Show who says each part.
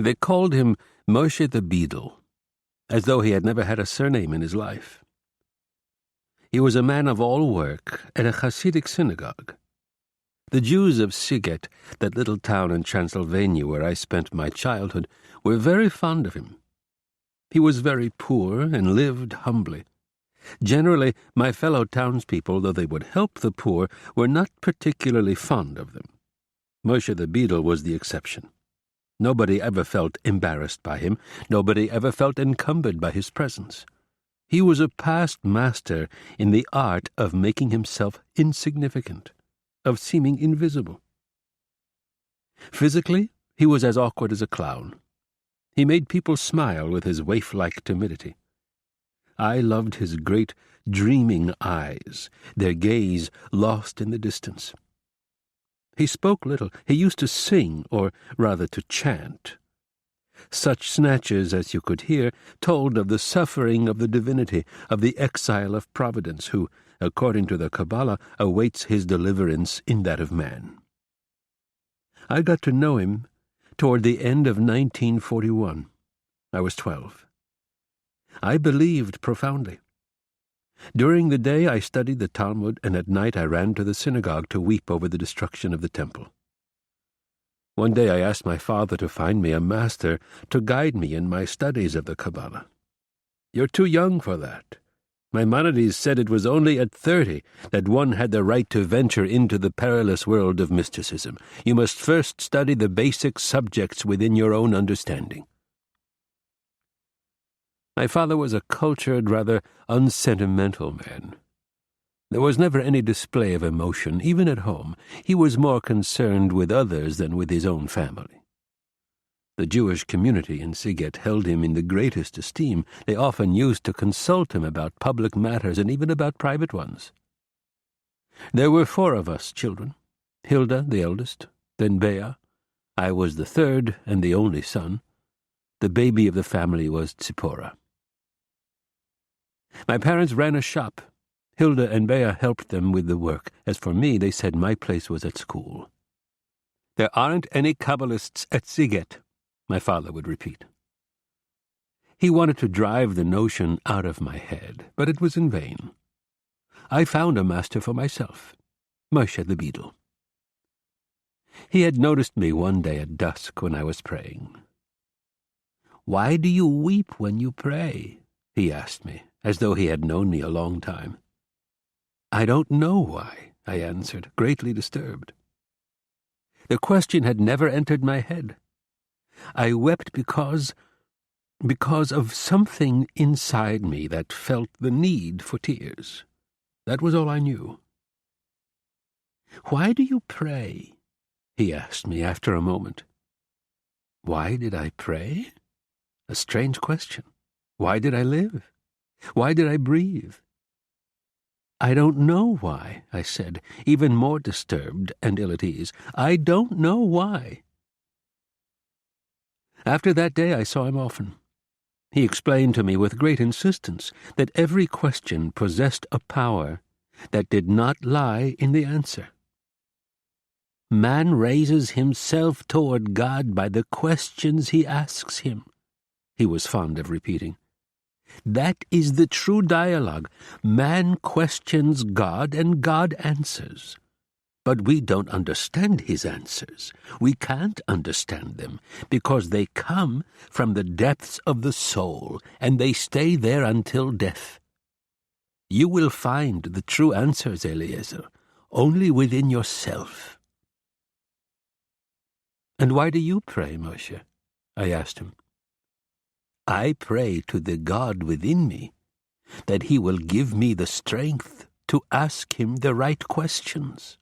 Speaker 1: They called him Moshe the Beadle, as though he had never had a surname in his life. He was a man of all work at a Hasidic synagogue. The Jews of Siget, that little town in Transylvania where I spent my childhood, were very fond of him. He was very poor and lived humbly. Generally, my fellow townspeople, though they would help the poor, were not particularly fond of them. Moshe the Beadle was the exception. Nobody ever felt embarrassed by him. Nobody ever felt encumbered by his presence. He was a past master in the art of making himself insignificant, of seeming invisible. Physically, he was as awkward as a clown. He made people smile with his waif-like timidity. I loved his great, dreaming eyes, their gaze lost in the distance. He spoke little. He used to sing, or rather to chant. Such snatches as you could hear told of the suffering of the divinity, of the exile of Providence, who, according to the Kabbalah, awaits his deliverance in that of man. I got to know him toward the end of 1941. I was 12. I believed profoundly. During the day I studied the Talmud, and at night I ran to the synagogue to weep over the destruction of the temple. One day I asked my father to find me a master to guide me in my studies of the Kabbalah. "You're too young for that. Maimonides said it was only at 30 that one had the right to venture into the perilous world of mysticism. You must first study the basic subjects within your own understanding." My father was a cultured, rather unsentimental man. There was never any display of emotion, even at home. He was more concerned with others than with his own family. The Jewish community in Siget held him in the greatest esteem. They often used to consult him about public matters and even about private ones. There were 4 of us children. Hilda, the eldest, then Bea. I was the third and the only son. The baby of the family was Tzipora. My parents ran a shop. Hilda and Bea helped them with the work. As for me, they said my place was at school. "There aren't any Kabbalists at Siget," my father would repeat. He wanted to drive the notion out of my head, but it was in vain. I found a master for myself, Moshe the Beadle. He had noticed me one day at dusk when I was praying. "Why do you weep when you pray?" he asked me, as though he had known me a long time. "I don't know why," I answered, greatly disturbed. The question had never entered my head. I wept because of something inside me that felt the need for tears. That was all I knew. "Why do you pray?" he asked me after a moment. Why did I pray? A strange question. Why did I live? Why did I breathe? "I don't know why," I said, even more disturbed and ill at ease. "I don't know why." After that day I saw him often. He explained to me with great insistence that every question possessed a power that did not lie in the answer. Man raises himself toward God by the questions he asks him, he was fond of repeating. That is the true dialogue. Man questions God and God answers. But we don't understand his answers. We can't understand them because they come from the depths of the soul and they stay there until death. You will find the true answers, Eliezer, only within yourself. "And why do you pray, Moshe?" I asked him. "I pray to the God within me that he will give me the strength to ask him the right questions."